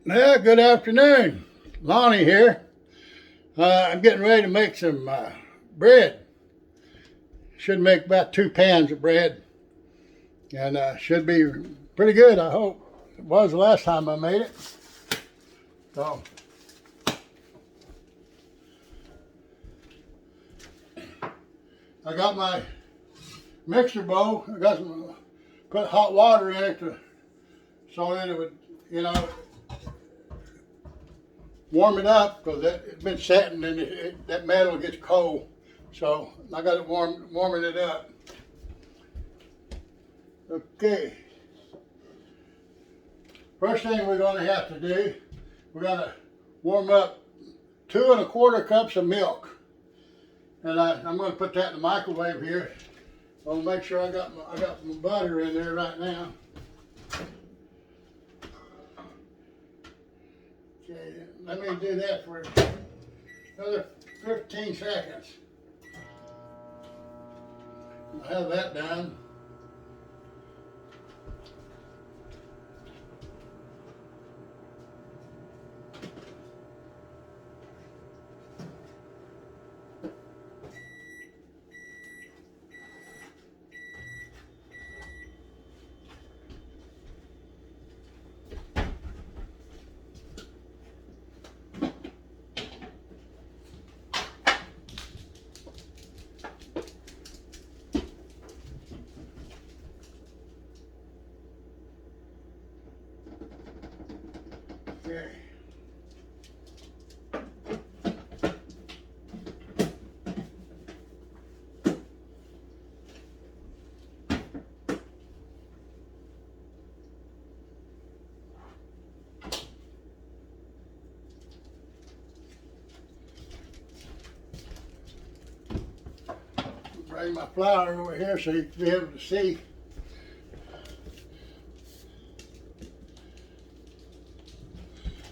Well, good afternoon. Lonnie here. I'm getting ready to make some bread. Should make about 2 pans of bread, and should be pretty good, I hope. It was the last time I made it. So, I got my mixer bowl. I got some, put hot water in it so that it would, warm it up because it's been setting and that metal gets cold. So I got it warming it up. Okay. First thing we're going to have to do, we're going to warm up 2¼ cups of milk. And I'm going to put that in the microwave here. I'll make sure I got my butter in there right now. Okay, let me do that for another 15 seconds. I'll have that done. Okay. Bring my flour over here so you can be able to see.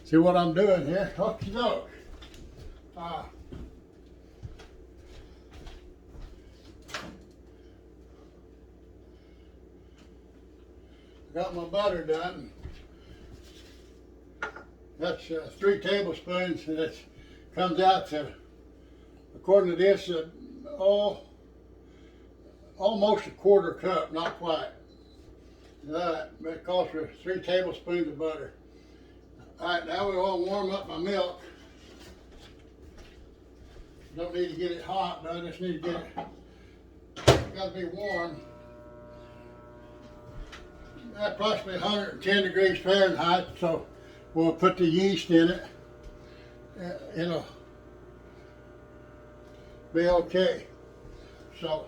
See what I'm doing here? Okie doke. Got my butter done. That's 3 tablespoons, and it comes out to, according to this, almost ¼ cup, not quite. But it calls for 3 tablespoons of butter. All right, now we want to warm up my milk. Don't need to get it hot, but I just need to get it, got to be warm. Approximately 110 degrees Fahrenheit, so we'll put the yeast in it. It'll be okay. So,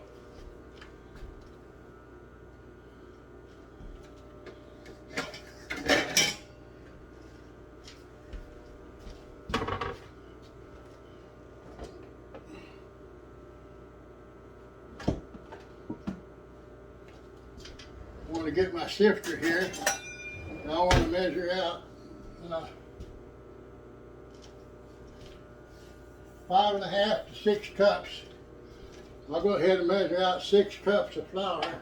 I want to get my sifter here. And I want to measure out 5½ to 6 cups. I'll go ahead and measure out 6 cups of flour.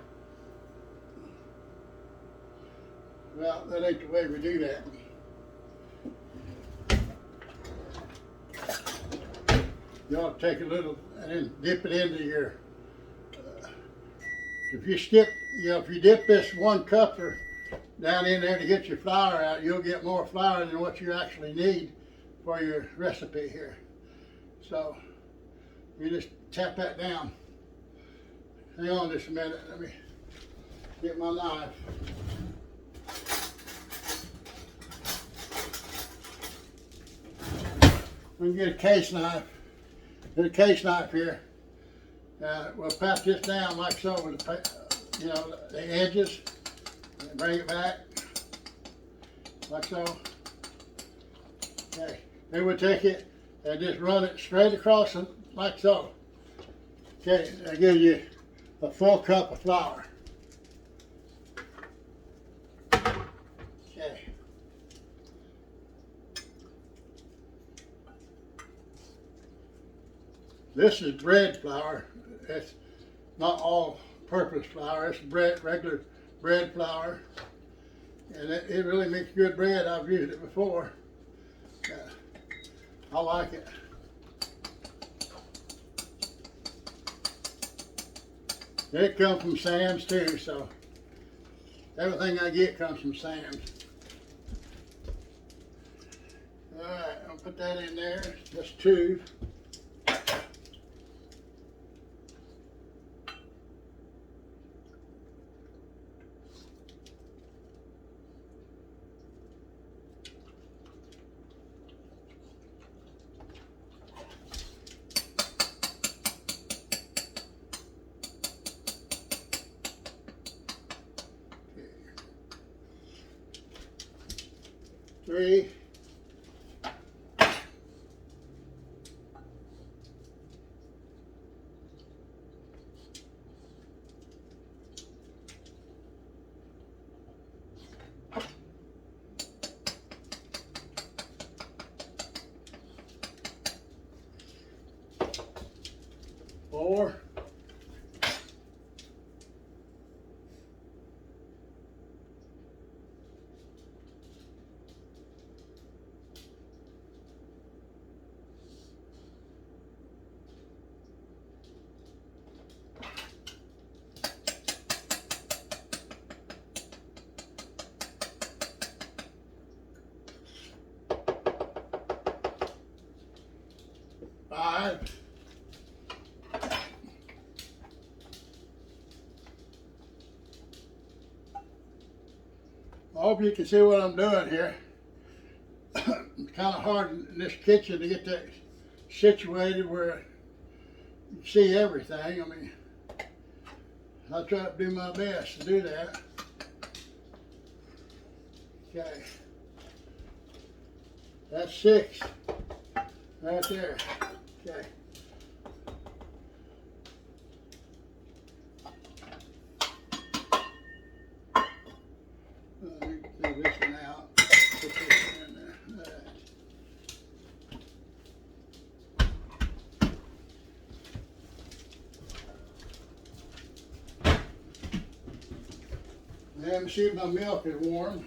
Well, that ain't the way we do that. You ought to take a little and then dip it into your, if you dip this 1 cup down in there to get your flour out, you'll get more flour than what you actually need for your recipe here. So you just tap that down. Hang on just a minute, let me get my knife. I'm gonna get a case knife. Get a case knife here. We'll pat this down like so with the edges. And bring it back like so. Okay. Then we'll take it and just run it straight across like so. Okay, that gives you a full cup of flour. Okay. This is bread flour. It's not all-purpose flour. It's regular bread flour. And it really makes good bread. I've used it before. I like it. It comes from Sam's too, so everything I get comes from Sam's. Alright, I'll put that in there. That's 2. Three. 4. 5. I hope you can see what I'm doing here. It's kind of hard in this kitchen to get that situated where you can see everything. I mean, I try to do my best to do that. Okay. That's 6 right there. Okay. Let me do this one out. Put this one in there. All right. Let me see if my milk is warm.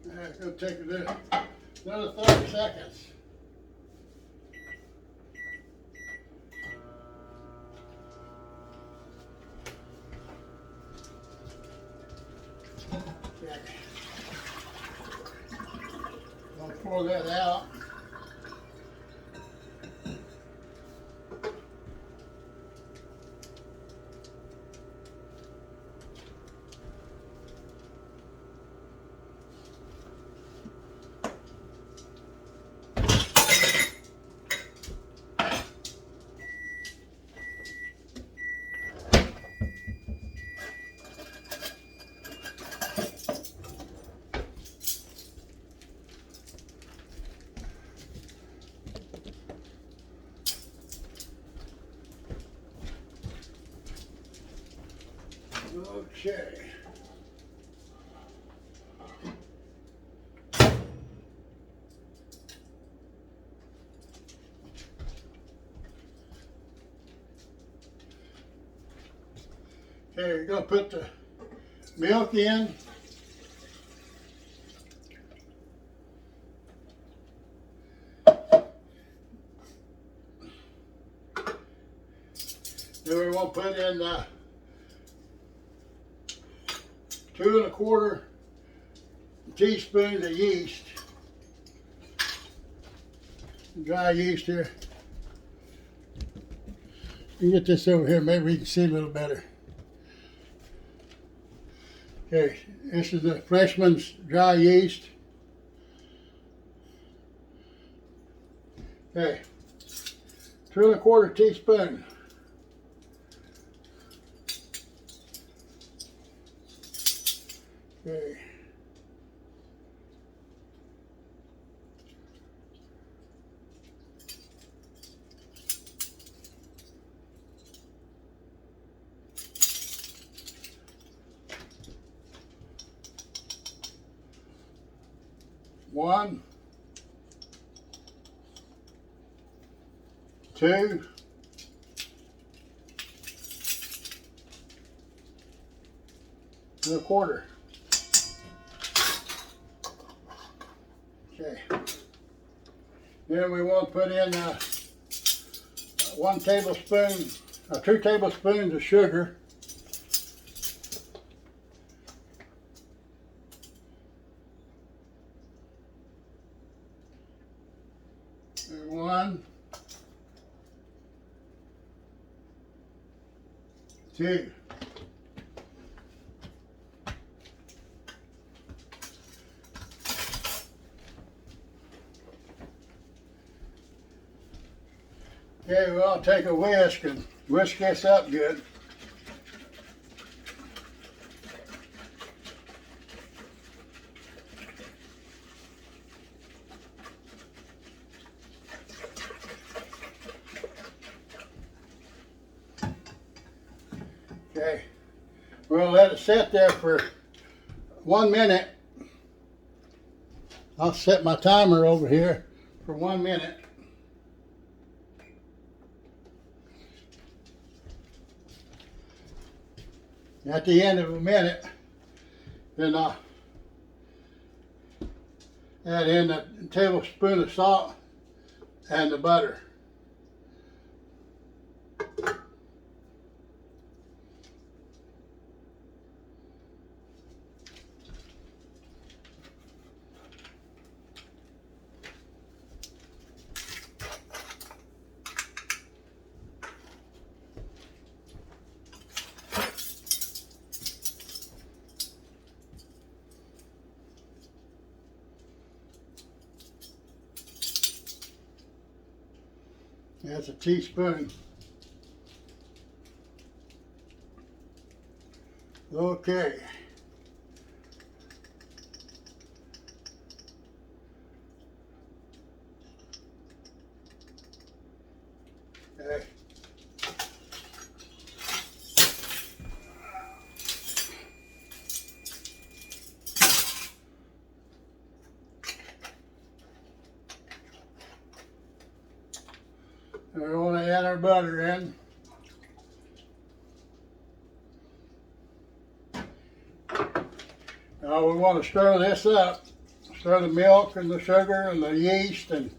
All right, it'll take another 30 seconds. Okay. I'll pour that out. Okay. Okay, you're going to put the milk in. Then we want to put in 2 1/4 teaspoons of yeast. Dry yeast here. You get this over here, maybe we can see a little better. Okay, this is the Freshman's dry yeast. Okay, 2 1/4 teaspoon. Okay. One, 2, and a quarter. Okay. Then we want to put in 1 tablespoon, 2 tablespoons of sugar. And 1, 2. Okay, we'll take a whisk and whisk this up good. Okay, we'll let it sit there for 1 minute. I'll set my timer over here for 1 minute. At the end of a minute, then I'll add in a tablespoon of salt and the butter. That's a teaspoon. Okay. Okay. And we want to add our butter in. Now we want to stir this up. Stir the milk and the sugar and the yeast and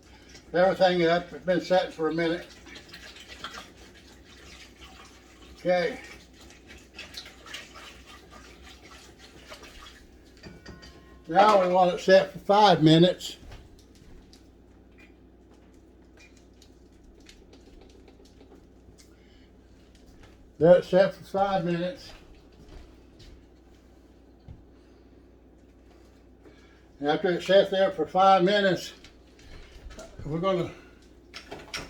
everything up. It's been set for a minute. Okay. Now we want it set for 5 minutes. Let it set for 5 minutes. After it's set there for 5 minutes, we're going to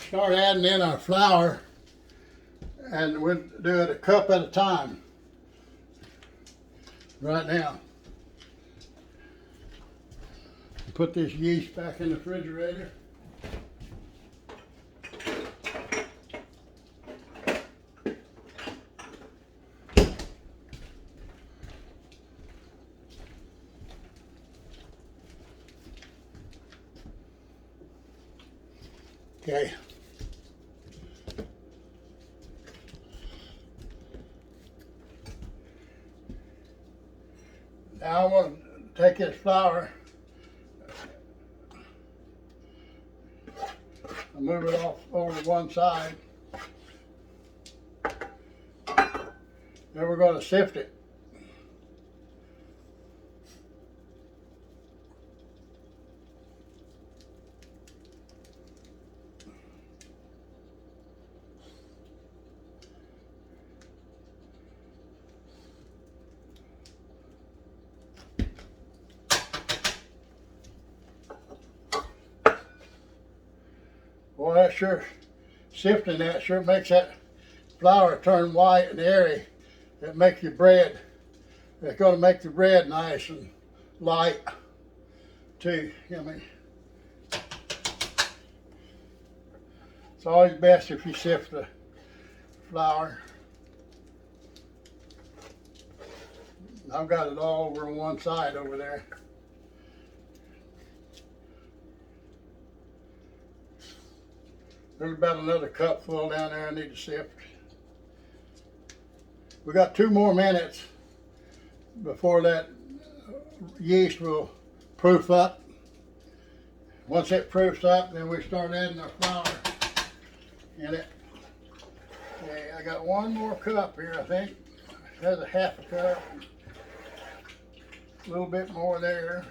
start adding in our flour, and we'll do it a cup at a time right now. Put this yeast back in the refrigerator. Okay. Now I'm going to take this flour and move it off over to one side. Then we're going to sift it. Boy, that sure, sifting that sure makes that flour turn white and airy. It makes your bread, it's going to make the bread nice and light too. I mean, it's always best if you sift the flour. I've got it all over on one side over there. There's about another cup full down there I need to sift. We got 2 more minutes before that yeast will proof up. Once it proofs up, then we start adding our flour in it. Okay, I got 1 more cup here, I think. It has a half a cup. A little bit more there.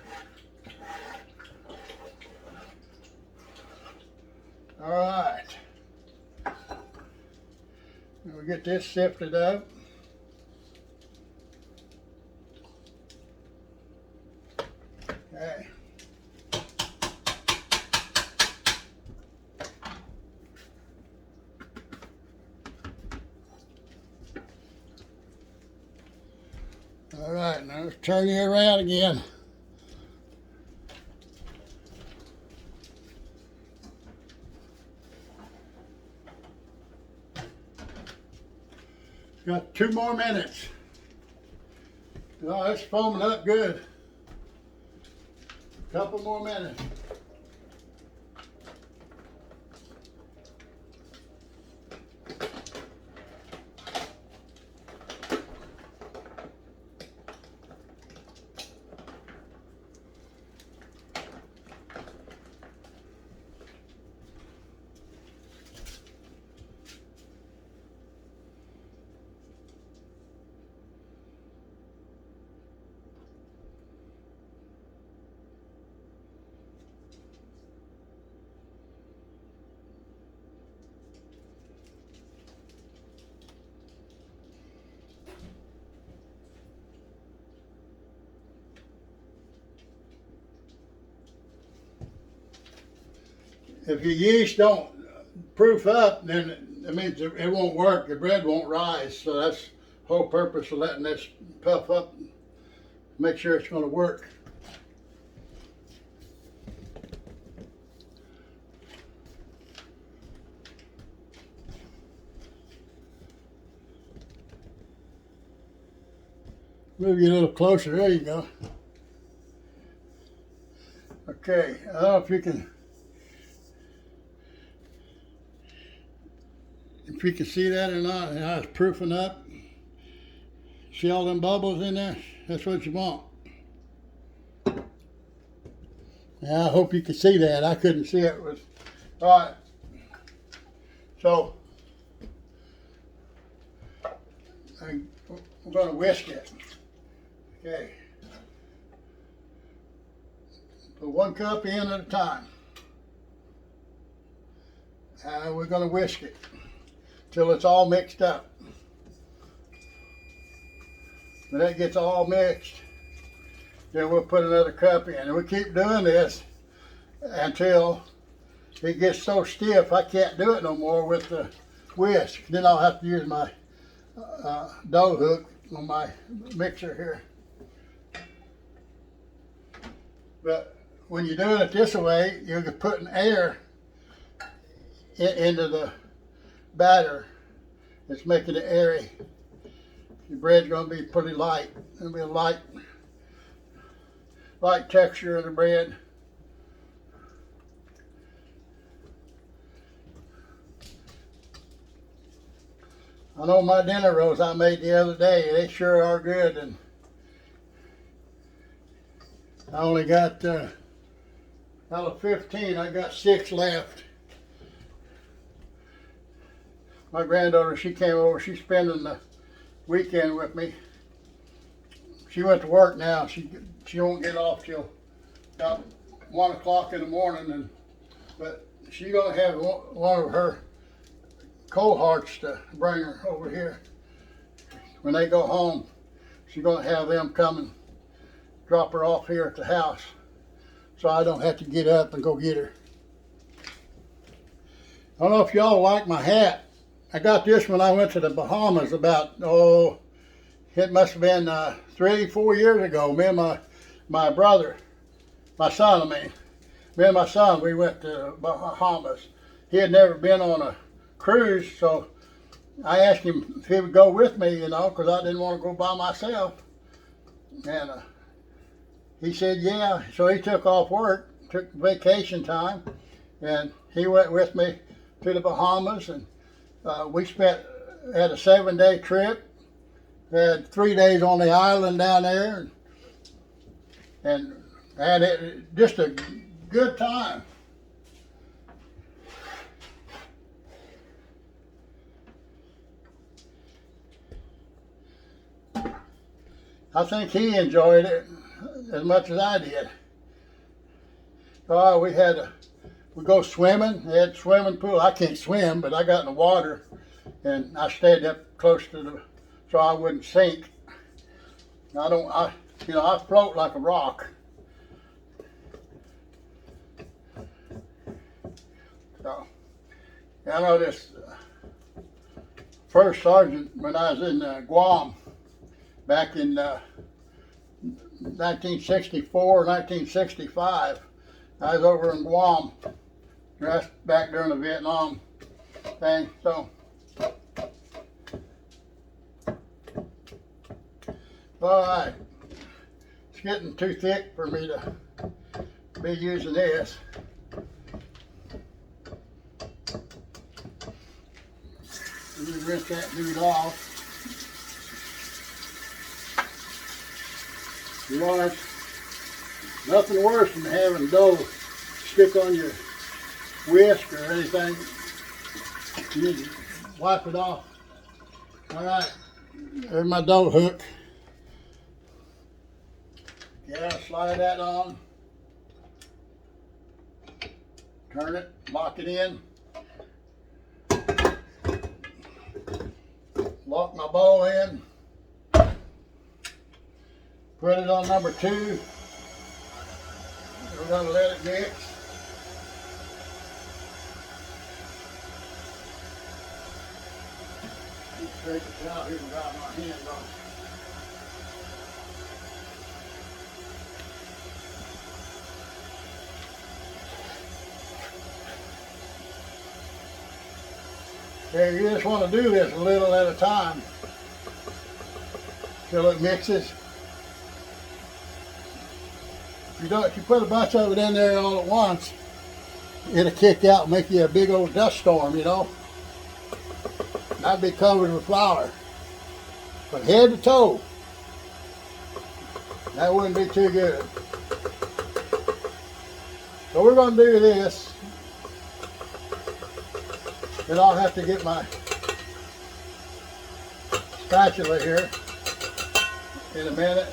All right. We'll get this sifted up. Okay. All right, now let's turn you around again. Got 2 more minutes. Oh, it's foaming up good. Couple more minutes. If your yeast don't proof up, then it means it won't work. The bread won't rise. So that's the whole purpose of letting this puff up. Make sure it's going to work. Move you a little closer. There you go. Okay. I don't know if you can. If you can see that or not, how it's proofing up. See all them bubbles in there? That's what you want. Yeah, I hope you can see that. I couldn't see it. All right. So we're going to whisk it. Okay. Put 1 cup in at a time. We're going to whisk it till it's all mixed up. When that gets all mixed, then we'll put another cup in. And we keep doing this until it gets so stiff I can't do it no more with the whisk. Then I'll have to use my dough hook on my mixer here. But when you're doing it this way, you're putting air into the batter. It's making it airy. Your bread's going to be pretty light. It'll be a light texture of the bread. I know my dinner rolls I made the other day, they sure are good. And I only got, out of 15, I got 6 left. My granddaughter, she came over, she's spending the weekend with me. She went to work now. She won't get off till about 1 o'clock in the morning, but she's gonna have one of her cohorts to bring her over here. When they go home, she's gonna have them come and drop her off here at the house, so I don't have to get up and go get her. I don't know if y'all like my hat. I got this when I went to the Bahamas about, it must have been 3-4 years ago. Me and my brother, my son, me and my son, we went to Bahamas. He had never been on a cruise, so I asked him if he would go with me, because I didn't want to go by myself. And he said, yeah. So he took off work, took vacation time, and he went with me to the Bahamas, and we had a 7-day trip. Had 3 days on the island down there, and had just a good time. I think he enjoyed it as much as I did. Oh, we go swimming. They had a swimming pool. I can't swim, but I got in the water, and I stayed up close to so I wouldn't sink. I float like a rock. So, I know this first sergeant when I was in Guam back in 1964, 1965. I was over in Guam, just back during the Vietnam thing. So, all right, it's getting too thick for me to be using this. You rinse that dude off. You know, there's nothing worse than having dough stick on your whisk or anything. You need to wipe it off. All right, there's my dough hook. Yeah, slide that on. Turn it, lock it in. Lock my bowl in. Put it on number 2. We're going to let it mix. Take it out here without my hand on it. Okay, you just want to do this a little at a time till it mixes. If you put a bunch of it in there all at once, it'll kick out and make you a big old dust storm, you know. I'd be covered with flour. From head to toe, that wouldn't be too good. So we're going to do this. Then I'll have to get my spatula here in a minute.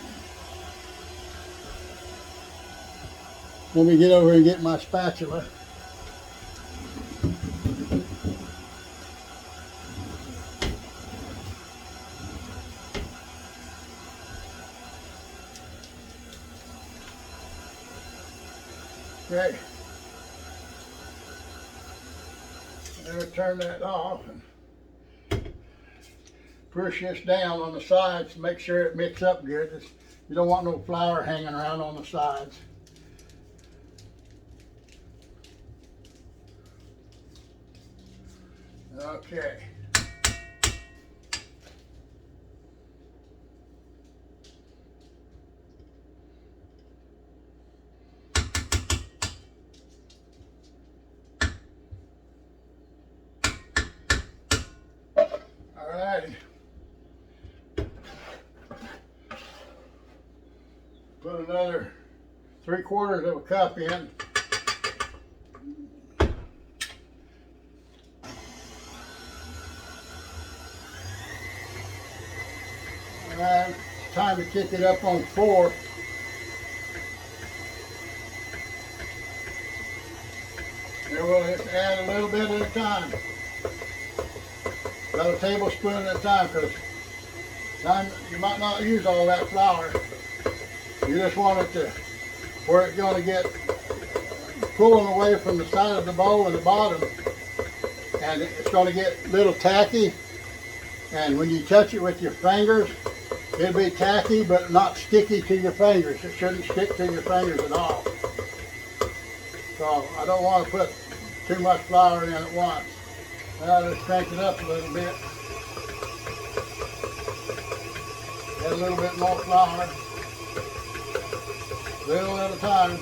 Let me get over and get my spatula. Okay. Then we turn that off and push this down on the sides to make sure it mixes up good. You don't want no flour hanging around on the sides. Okay. Alrighty. Put another 3/4 of a cup in. Alright, it's time to kick it up on 4. Then we'll just add a little bit at a time. About a tablespoon at a time, because you might not use all that flour. You just want it to where it's going to get pulling away from the side of the bowl and the bottom, and it's going to get a little tacky. And when you touch it with your fingers, it'll be tacky but not sticky to your fingers. It shouldn't stick to your fingers at all. So I don't want to put too much flour in at once. Now let's crank it up a little bit. Add a little bit more flour. Little at a time.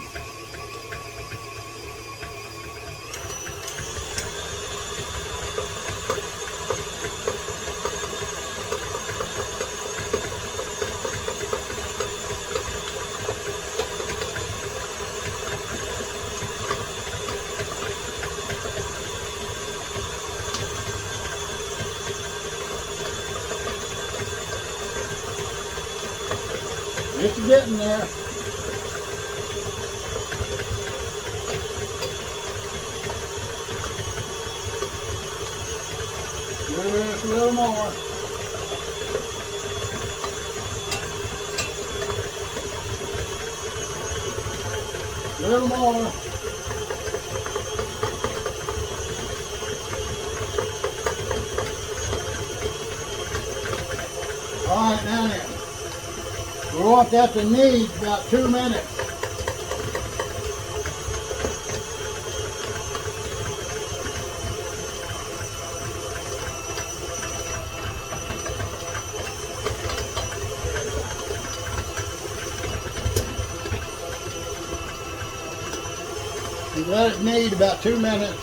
It's getting there. Just a little more. A little more. All right, now then. We want that to knead about 2 minutes. You let it knead about 2 minutes.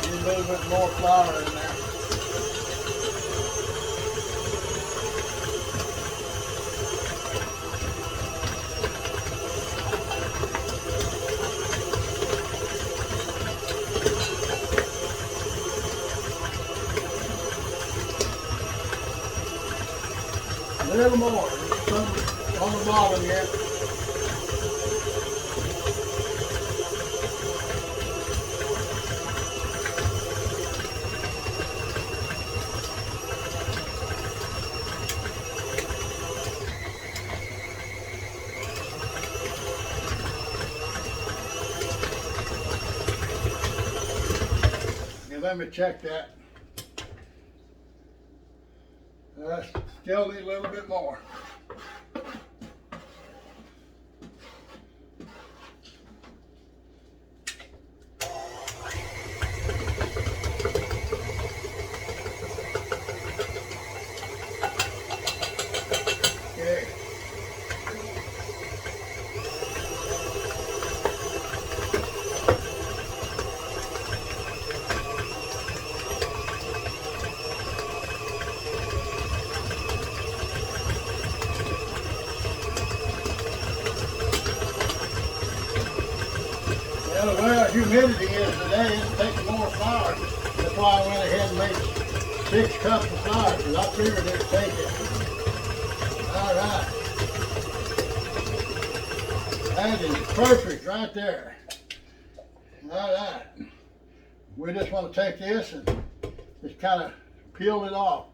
Need a little bit more flour in there. A little more. Some on the bottom yet. Now let me check that. Still need a little bit more. Okay. Well, the way our humidity is today, it's taking more flour. That's why I went ahead and made 6 cups of flour, because I figured it'd take it. All right. That is perfect right there. All right. We just want to take this and just kind of peel it off.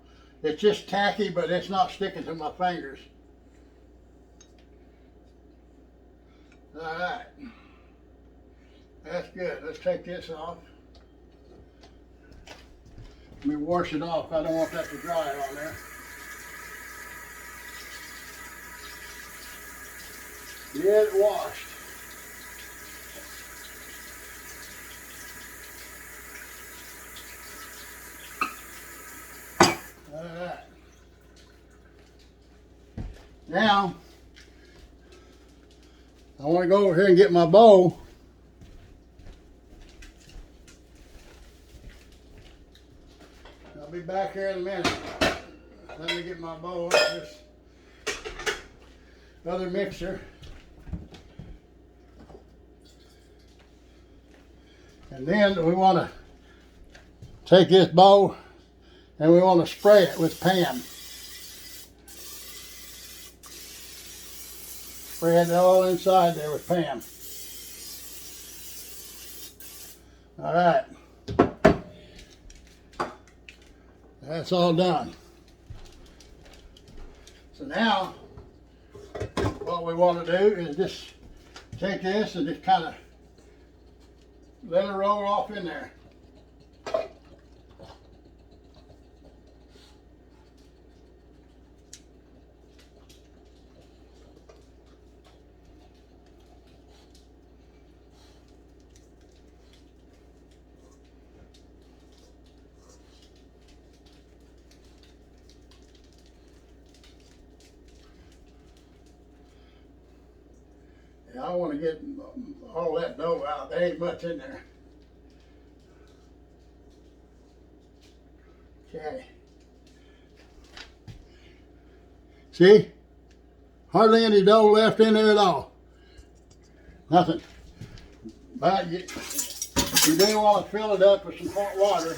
It's just tacky, but it's not sticking to my fingers. All right. That's good. Let's take this off. Let me wash it off. I don't want that to dry on there. Get it washed. All right. Now, I want to go over here and get my bowl. I'll be back here in a minute. Let me get my bowl with this other mixer. And then we want to take this bowl and we want to spray it with Pam. Spray it all inside there with Pam. All right. That's all done. So now, what we want to do is just take this and just kind of let it roll off in there. I want to get all that dough out. There ain't much in there. Okay. See? Hardly any dough left in there at all. Nothing. But you do want to fill it up with some hot water.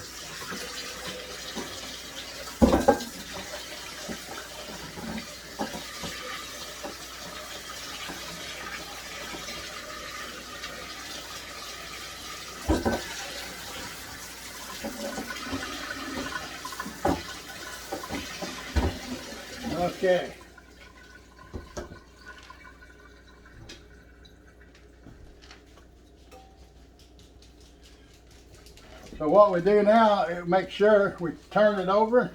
Okay. So what we do now is make sure we turn it over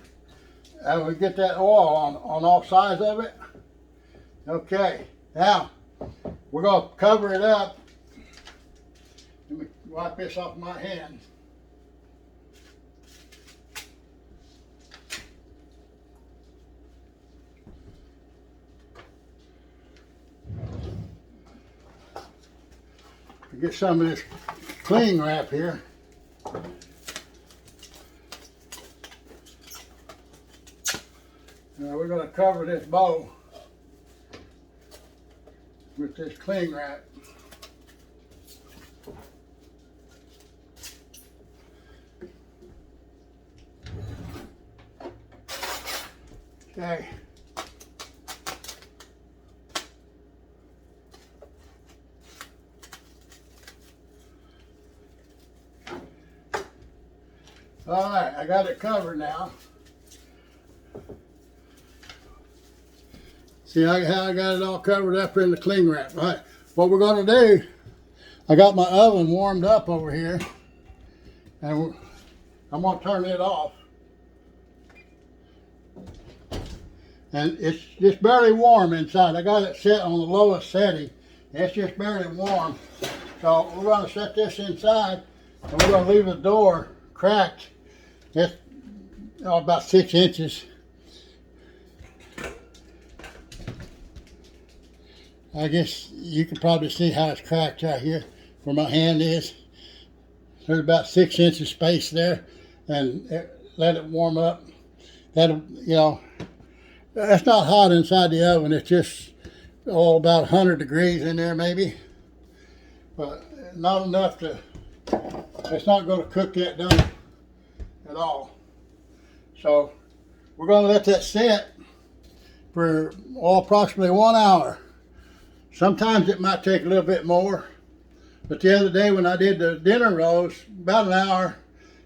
and we get that oil on all sides of it. Okay, now we're going to cover it up. Let me wipe this off my hands. Get some of this cling wrap here. Now we're going to cover this bowl with this cling wrap. Okay. All right, I got it covered now. See how I got it all covered up in the cling wrap. All right, what we're going to do, I got my oven warmed up over here, and I'm going to turn it off. And it's just barely warm inside. I got it set on the lowest setting. It's just barely warm. So we're going to set this inside, and we're going to leave the door cracked. It's about 6 inches. I guess you can probably see how it's cracked right here where my hand is. There's about 6 inches space there, and let it warm up. That'll, you know, it's not hot inside the oven. It's just about 100 degrees in there maybe, but not enough to. It's not going to cook that done at all. So we're going to let that set for approximately 1 hour. Sometimes it might take a little bit more, but the other day when I did the dinner rolls, about an hour,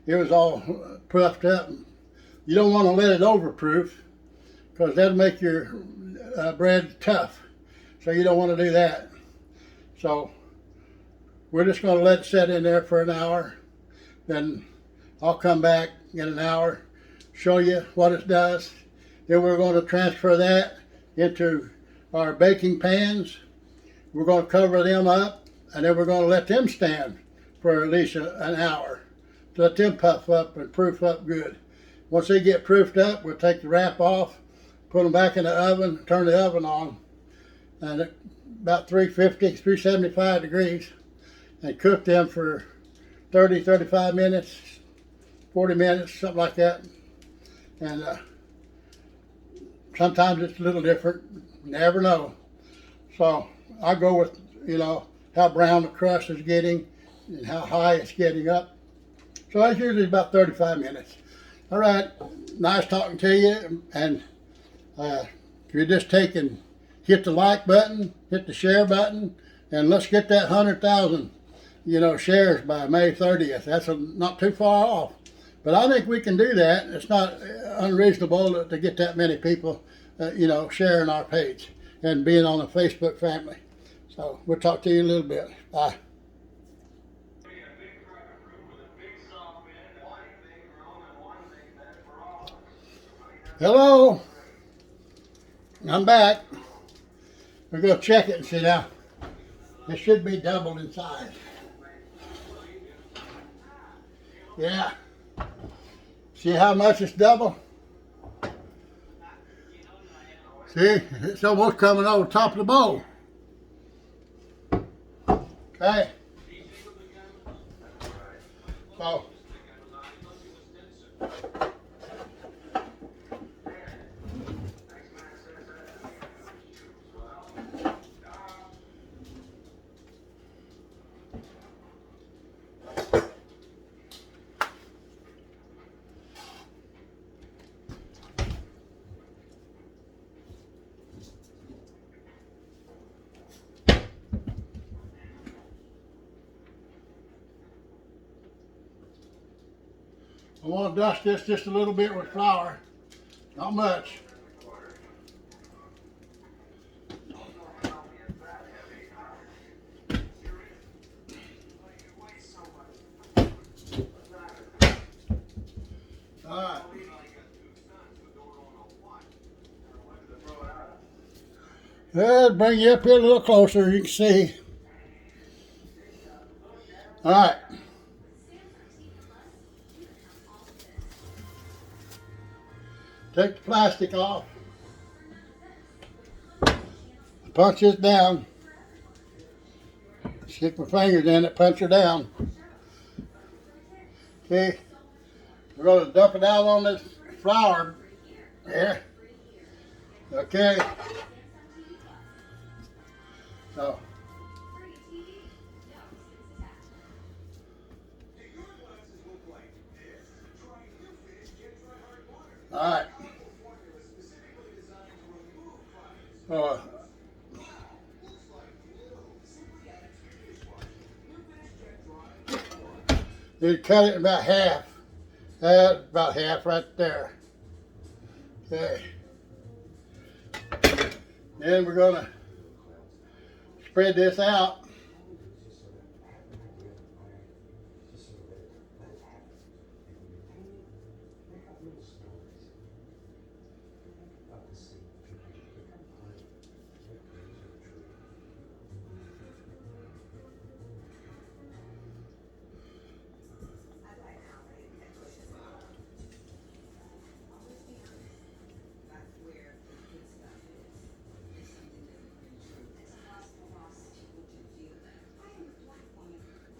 it was all puffed up. You don't want to let it overproof because that'll make your bread tough. So you don't want to do that. So we're just going to let it set in there for an hour. Then I'll come back in an hour, show you what it does. Then we're going to transfer that into our baking pans. We're going to cover them up, and then we're going to let them stand for at least an hour to let them puff up and proof up good. Once they get proofed up, we'll take the wrap off, put them back in the oven, turn the oven on, and at about 350, 375 degrees, and cook them for 30, 35 minutes, 40 minutes, something like that. And sometimes it's a little different, never know. So I go with, you know, how brown the crust is getting and how high it's getting up. So that's usually about 35 minutes. All right, nice talking to you. And if you're just taking, hit the like button, hit the share button, and let's get that 100,000, you know, shares by May 30th. That's not too far off. But I think we can do that. It's not unreasonable to get that many people, you know, sharing our page and being on the Facebook family. So we'll talk to you in a little bit. Bye. Hello. I'm back. We're going to check it and see now. It should be doubled in size. Yeah. See how much it's double? See, it's almost coming over the top of the bowl. Okay. So. I want to dust this just a little bit with flour, not much. All right. Let's bring you up here a little closer, you can see. All right. Take the plastic off. Punch this down. Stick my fingers in it, punch her down. Okay. We're going to dump it out on this flour here. Okay. So. All right. You cut it about half. About half right there. Okay. Then we're going to spread this out.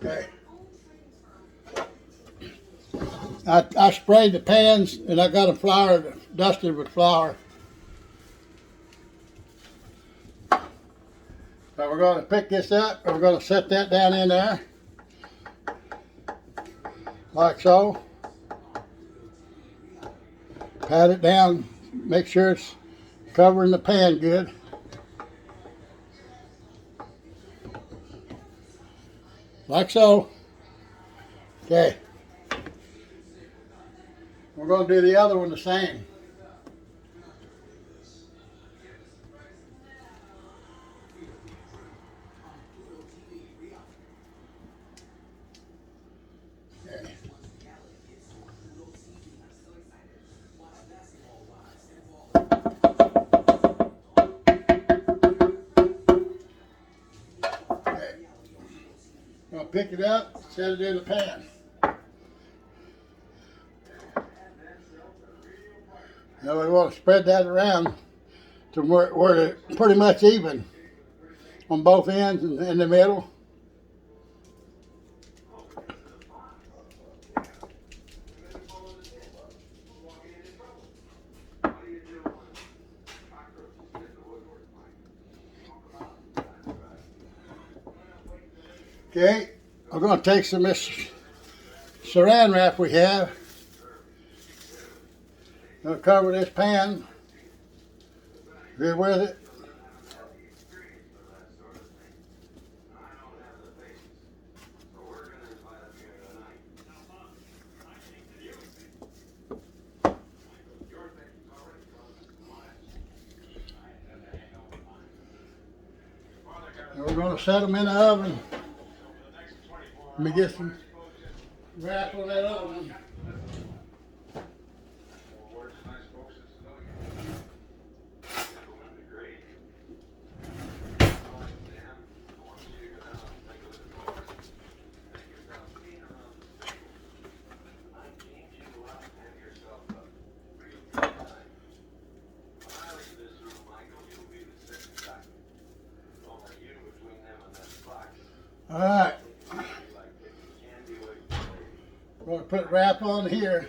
Okay. I sprayed the pans and I got them flour, dusted with flour. So we're going to pick this up and we're going to set that down in there. Like so. Pat it down, make sure it's covering the pan good. Like so. Okay. We're going to do the other one the same. Okay. Okay. I'll pick it up, set it in the pan. Now we want to spread that around to where it's pretty much even on both ends and in the middle. Okay, we're going to take some of this saran wrap we have. Going to cover this pan here with it. And we're going to set them in the oven. Let me get some wrap on that oven. All right. We're going to put wrap on here.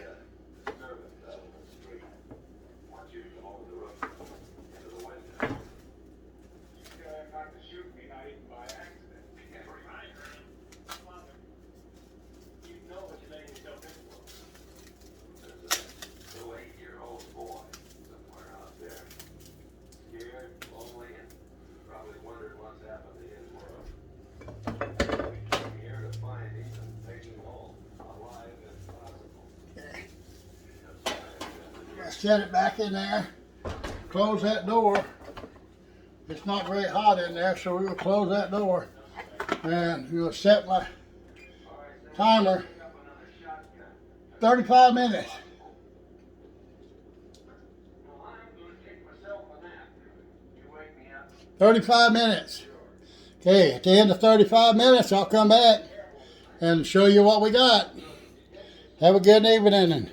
set it back in there. Close that door. It's not very hot in there, so we will close that door. And we'll set my timer 35 minutes. 35 minutes. Okay, at the end of 35 minutes, I'll come back and show you what we got. Have a good evening, and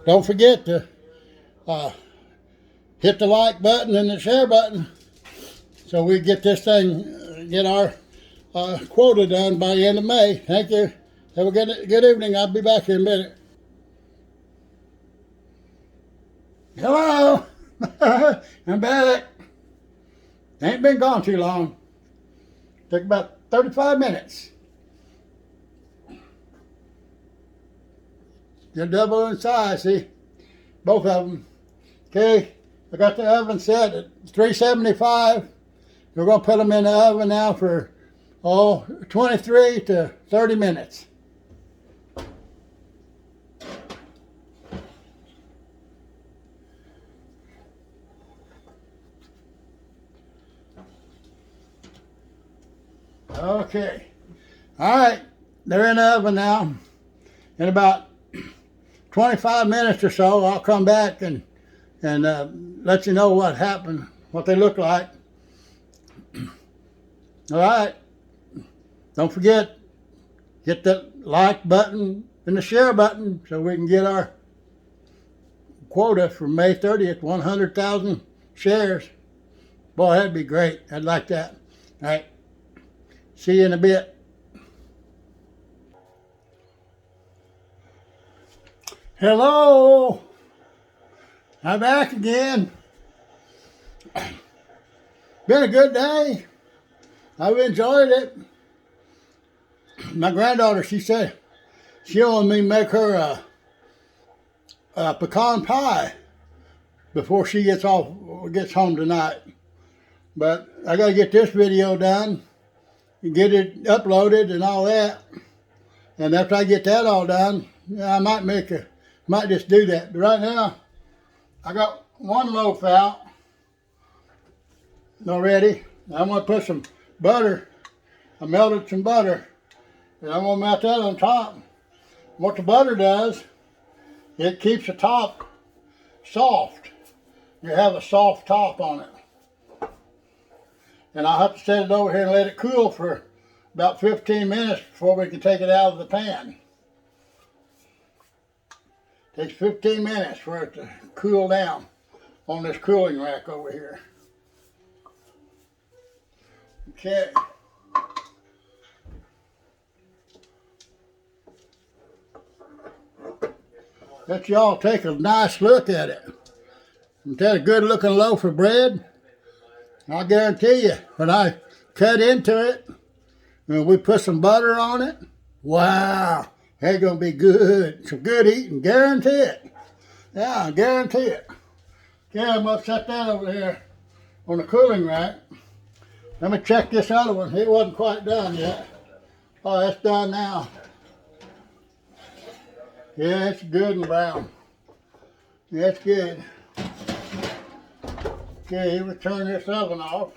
don't forget to hit the like button and the share button so we get this thing, get our quota done by the end of May. Thank you. Have a good evening. I'll be back in a minute. Hello. I'm back. Ain't been gone too long. Took about 35 minutes. They're double in size, see? Both of them. Okay, I got the oven set at 375. We're going to put them in the oven now for 23 to 30 minutes. Okay. All right, they're in the oven now. In about 25 minutes or so, I'll come back and let you know what happened, what they look like. All right. Don't forget, hit that like button and the share button so we can get our quota for May 30th, 100,000 shares. Boy, that'd be great. I'd like that. All right. See you in a bit. Hello. I'm back again. Been a good day. I've enjoyed it. My granddaughter, she said she wanted me to make her a pecan pie before she gets home tonight. But I got to get this video done and get it uploaded and all that. And after I get that all done, I might just do that. But right now, I got one loaf out already. I'm going to put some butter. I melted some butter. And I'm going to melt that on top. What the butter does, it keeps the top soft. You have a soft top on it. And I'll have to set it over here and let it cool for about 15 minutes before we can take it out of the pan. Takes 15 minutes for it to cool down on this cooling rack over here. Okay. Let y'all take a nice look at it. Is that a good looking loaf of bread? I guarantee you, when I cut into it and we put some butter on it, wow, it's going to be good. Some good eating, guarantee it. Yeah, I guarantee it. Okay, I'm going to set that over here on the cooling rack. Let me check this other one. It wasn't quite done yet. Oh, it's done now. Yeah, it's good and brown. That's good. Okay, we'll turn this oven off.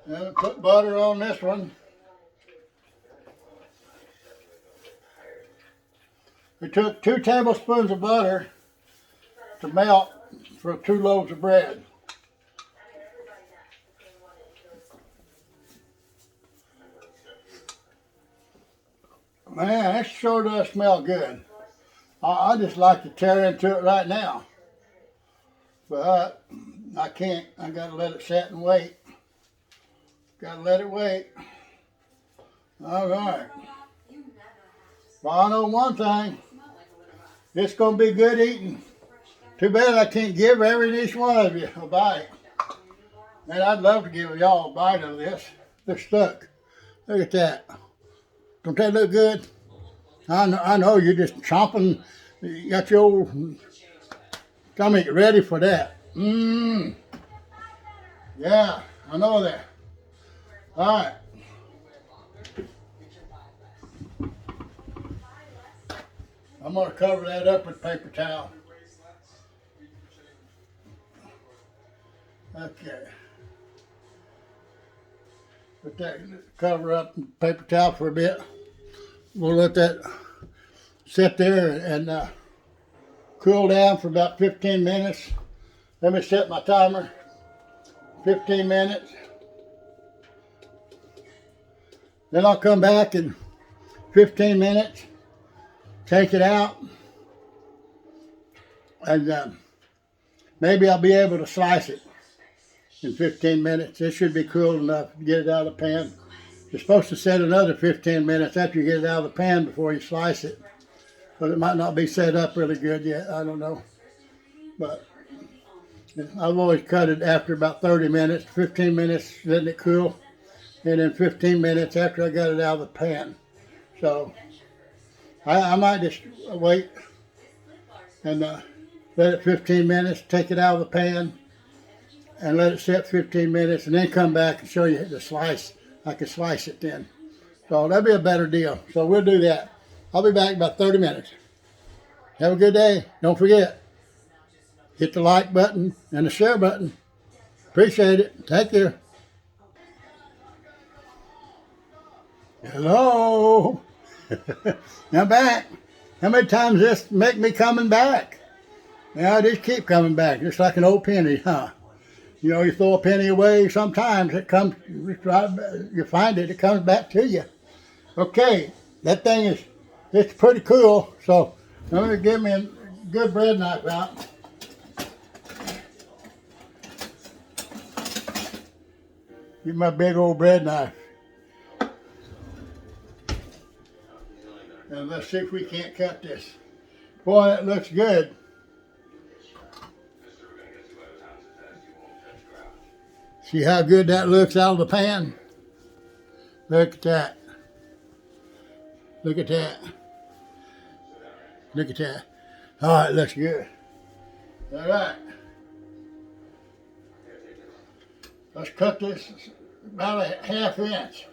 And put butter on this one. We took 2 tablespoons of butter to melt for 2 loaves of bread. Man, it sure does smell good. I just like to tear into it right now. But I can't. I gotta let it set and wait. Gotta let it wait. All right. Well, I know one thing. It's gonna be good eating. Too bad I can't give every each one of you a bite. Man, I'd love to give y'all a bite of this. They're stuck. Look at that. Don't that look good? I know you're just chomping. You got your old stomach ready for that. Yeah, I know that. All right. I'm going to cover that up with paper towel. Okay. Put that cover up with paper towel for a bit. We'll let that sit there and cool down for about 15 minutes. Let me set my timer. 15 minutes. Then I'll come back in 15 minutes, take it out, and maybe I'll be able to slice it in 15 minutes. It should be cool enough to get it out of the pan. You're supposed to set another 15 minutes after you get it out of the pan before you slice it. But it might not be set up really good yet. I don't know. But I've always cut it after about 30 minutes, 15 minutes, letting it cool. And then 15 minutes after I got it out of the pan. So I might just wait and let it 15 minutes, take it out of the pan, and let it sit 15 minutes, and then come back and show you the slice. I can slice it then. So that'd be a better deal. So we'll do that. I'll be back in about 30 minutes. Have a good day. Don't forget, hit the like button and the share button. Appreciate it. Take care. Hello. I'm back. How many times this make me coming back? Yeah, I just keep coming back, just like an old penny, huh? You know, you throw a penny away, sometimes it comes, you find it, it comes back to you. Okay, that thing is, it's pretty cool, so I'm going to give me a good bread knife out. Get my big old bread knife. And let's see if we can't cut this. Boy, that looks good. See how good that looks out of the pan? Look at that. Look at that. Look at that. Oh, it looks good. All right. Let's cut this about a half inch.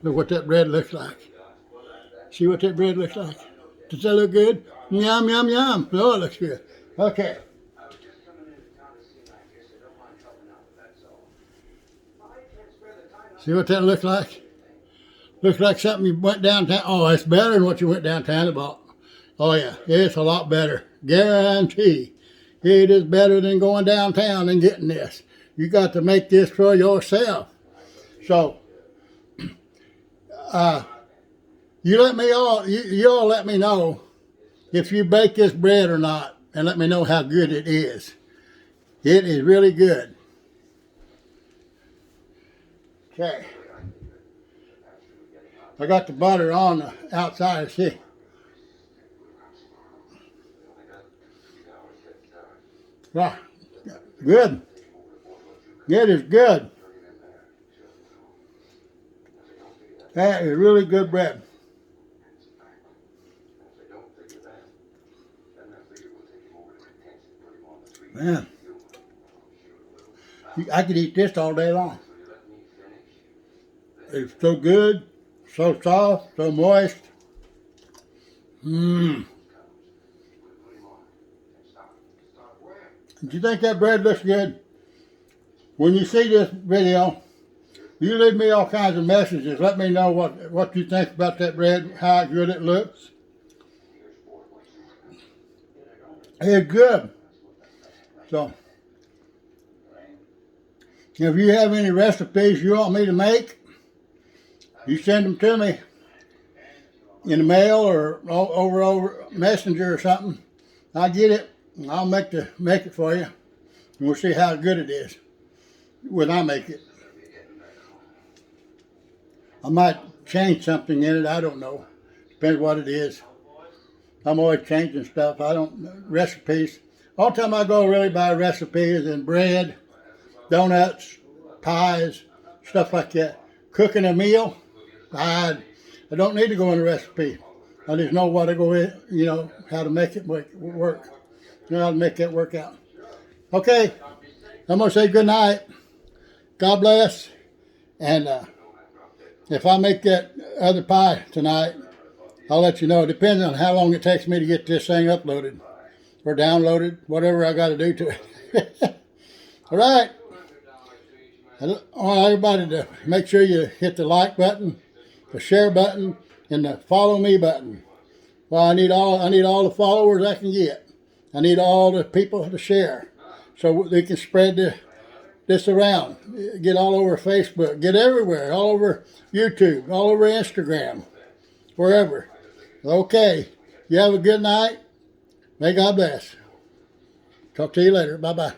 Look what that bread looks like. See what that bread looks like? Does that look good? Yum, yum, yum. Oh, it looks good. Okay. See what that looks like? Looks like something you went downtown. Oh, it's better than what you went downtown and bought. Oh, yeah. It's a lot better. Guarantee. It is better than going downtown and getting this. You got to make this for yourself. So, you all let me know if you bake this bread or not, and let me know how good it is. It is really good. Okay. I got the butter on the outside, see. Wow. Good. It is good. That is really good bread. Man, I could eat this all day long. It's so good, so soft, so moist. Mmm. Do you think that bread looks good? When you see this video, you leave me all kinds of messages. Let me know what you think about that bread, how good it looks. It's good. So, if you have any recipes you want me to make, you send them to me in the mail or over Messenger or something. I'll get it. I'll make it for you. And we'll see how good it is when I make it. I might change something in it. I don't know. Depends what it is. I'm always changing stuff. Recipes. All the time I go really by recipes and bread, donuts, pies, stuff like that. Cooking a meal, I don't need to go in a recipe. I just know what to go in, how to make it work. You know how to make that work out. Okay, I'm going to say good night. God bless. And if I make that other pie tonight, I'll let you know. It depends on how long it takes me to get this thing uploaded or downloaded, whatever I got to do to it. All right. I want everybody to make sure you hit the like button, the share button, and the follow me button. Well, I need all the followers I can get. I need all the people to share, so they can spread this around. Get all over Facebook. Get everywhere. All over YouTube. All over Instagram. Wherever. Okay. You have a good night. May God bless. Talk to you later. Bye-bye.